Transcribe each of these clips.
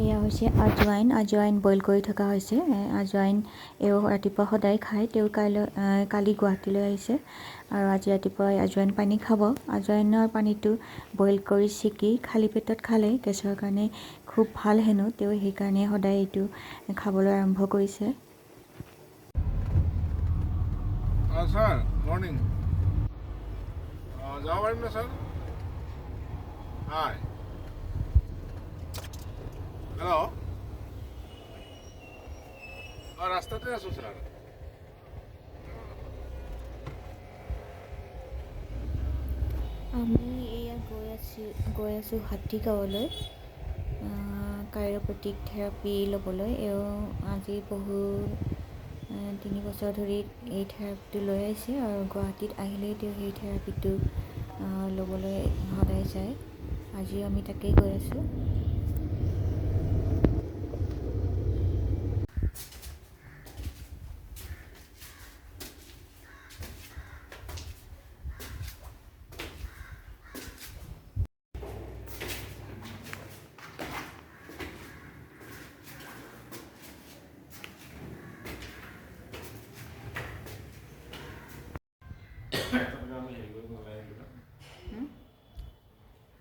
এয়া হৈছে আজৱাইন বইল কৰি থকা হৈছে। আজৱাইন এও ৰাতিপুৱা সদায় খায়। তেওঁ কালি গুৱাহাটীলৈ আহিছে আৰু আজি ৰাতিপুৱা আজৱাইন পানী খাব। আজৱাইনৰ পানীটো বইল কৰি ছেকি খালী পেটত খালে গেছৰ কাৰণে খুব ভাল হেনো। তেওঁ সেইকাৰণে সদায় এইটো খাবলৈ আৰম্ভ কৰিছে। স্যাৰ মৰ্নিং যাব পাৰিম না স্যাৰ? হাই হ্যালো, ৰাস্তাতে আছো স্যাৰ। আমি এয়া গৈ আছোঁ হাতীগাঁৱলৈ কাইৰোপ্ৰেক্টিক থেৰাপি ল'বলৈ। এওঁ আজি 3 বছৰ ধৰি এই থেৰাপিটো লৈ আহিছে আৰু গুৱাহাটীত আহিলেই তেওঁ সেই থেৰাপিটো ল'বলৈ সদায় যায়। আজি আমি তাকেই গৈ আছোঁ।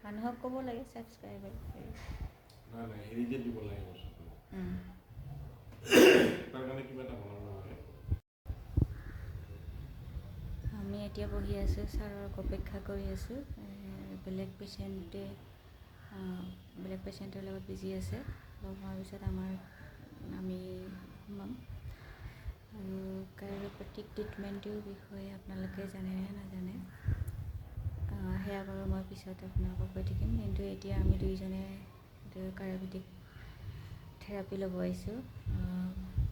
মানুহক ক'ব লাগে ছাবস্ক্ৰাইবাৰ হেৰি যে দিব লাগে বস্তুটো তাৰ কাৰণে কিবা এটা বনাব লাগে। আমি এতিয়া বহি আছোঁ, ছাৰক অপেক্ষা কৰি আছোঁ। বেলেগ পেচেণ্টৰ লগত বিজি আছে। লগ হোৱাৰ পিছত আমি সোমাম। আৰু কাইৰোপ্ৰেক্টিক ট্ৰিটমেণ্টটোৰ বিষয়ে আপোনালোকে জানে নে নাজানে সেয়া বাৰু মই পিছত আপোনালোকক কৈ থাকিম। কিন্তু এতিয়া আমি দুইজনে কাইৰোপ্ৰেক্টিক থেৰাপি ল'ব আহিছোঁ।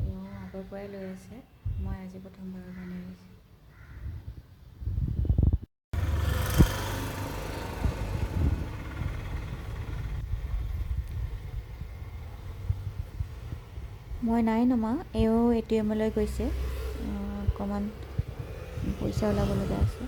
এওঁ আগৰ পৰাই লৈ আছে, মই আজি প্ৰথমবাৰৰ কাৰণে লৈছোঁ। মই নাই নমা, এওঁ ATMলৈ গৈছে, অকণমান পইচা ওলাব লগা আছে।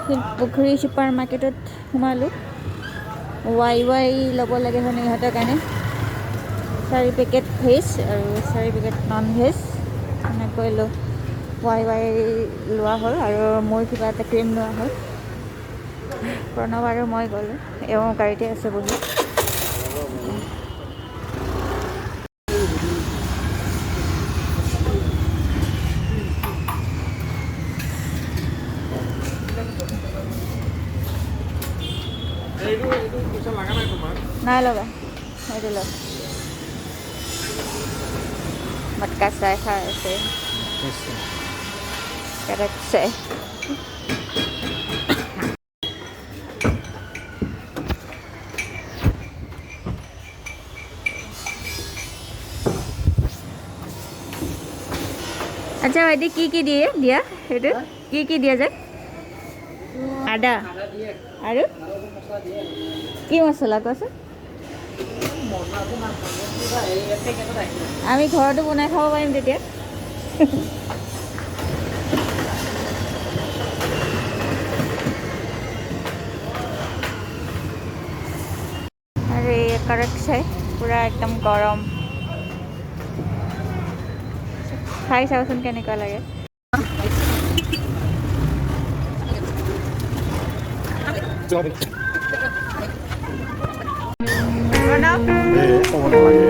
শিলপুখুৰী ছুপাৰ মাৰ্কেটত সোমালোঁ। ৱাই ল'ব লাগে মানে ইহঁতৰ কাৰণে। 4 পেকেট ভেজ আৰু 4 পেকেট নন ভেজ এনেকৈ ৱাই লোৱা হ'ল আৰু মোৰ কিবা এটা ক্ৰীম লোৱা হ'ল। প্ৰণৱ আৰু মই গ'লোঁ, এওঁ গাড়ীতে আছে বহি। এইটো পইচা লাগা নাই তোমাৰ? নাই লগা, সেইটো লগ মটকা চাই খাই আছে। কেৰেট চাই আচ্ছা ভাইটি কি দিয়া সেইটো কি দিয়া যায়? আদা আৰু কি মছলা কোৱাচোন? আমি ঘৰতো বনাই খাব পাৰিম তেতিয়া। আৰু এই কাৰেক্ট চাই পূৰা একদম গৰম, খাই চাওচোন কেনেকুৱা লাগে। ক'ব নালাগে।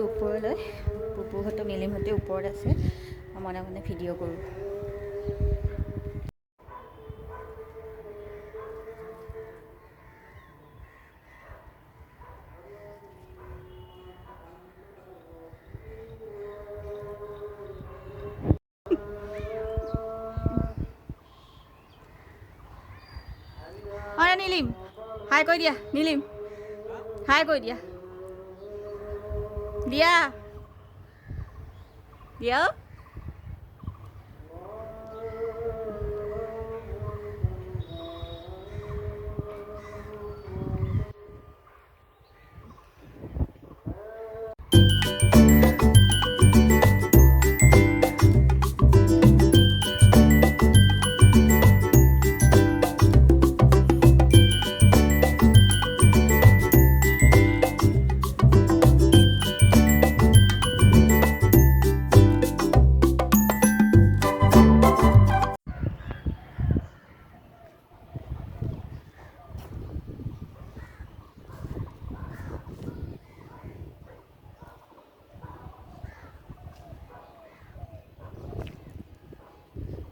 ওপৰলৈ পুপুহঁতো মেলিমহঁতে ওপৰত আছে, মনে মনে ভিডিঅ' কৰোঁ। অঁ নীলিম হাই কৈ দিয়া নীলিম হাই কৈ দিয়া দিয়া দিয়া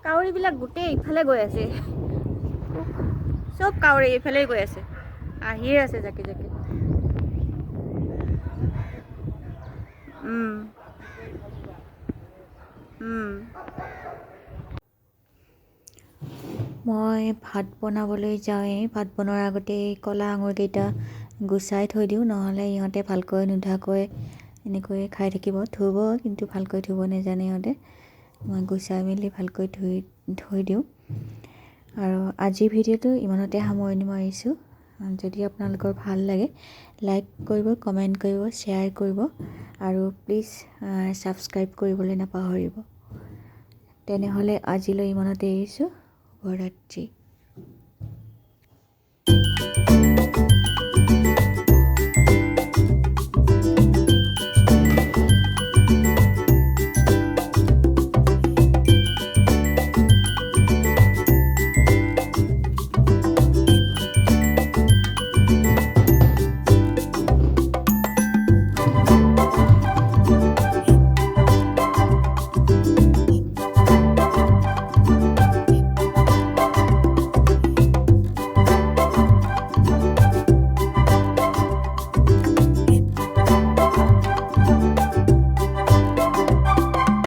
কাউৰীবিলাক গোটেই ইফালে গৈ আছে চব কাউৰী ইফালে গৈ আছে আহিয়ে আছে জাকি জাকি মই ভাত বনাবলৈ যাওঁৱেই ভাত বনোৱাৰ আগতে ক'লা আঙুৰকেইটা গুচাই থৈ দিওঁ নহ'লে ইহঁতে ভালকৈ নোধোৱাকৈ এনেকৈ খাই থাকিব ধুব কিন্তু ভালকৈ ধুব নাজানে ইহঁতে মই গুচাই মেলি ভালকৈ থৈ দিওঁ আৰু আজিৰ ভিডিঅ'টো ইমানতে সামৰণি মাৰিছোঁ যদি আপোনালোকৰ ভাল লাগে লাইক কৰিব কমেণ্ট কৰিব শ্বেয়াৰ কৰিব আৰু প্লিজ ছাবস্ক্ৰাইব কৰিবলৈ নাপাহৰিব তেনেহ'লে আজিলৈ ইমানতে এৰিছোঁ শুভৰাত্ৰি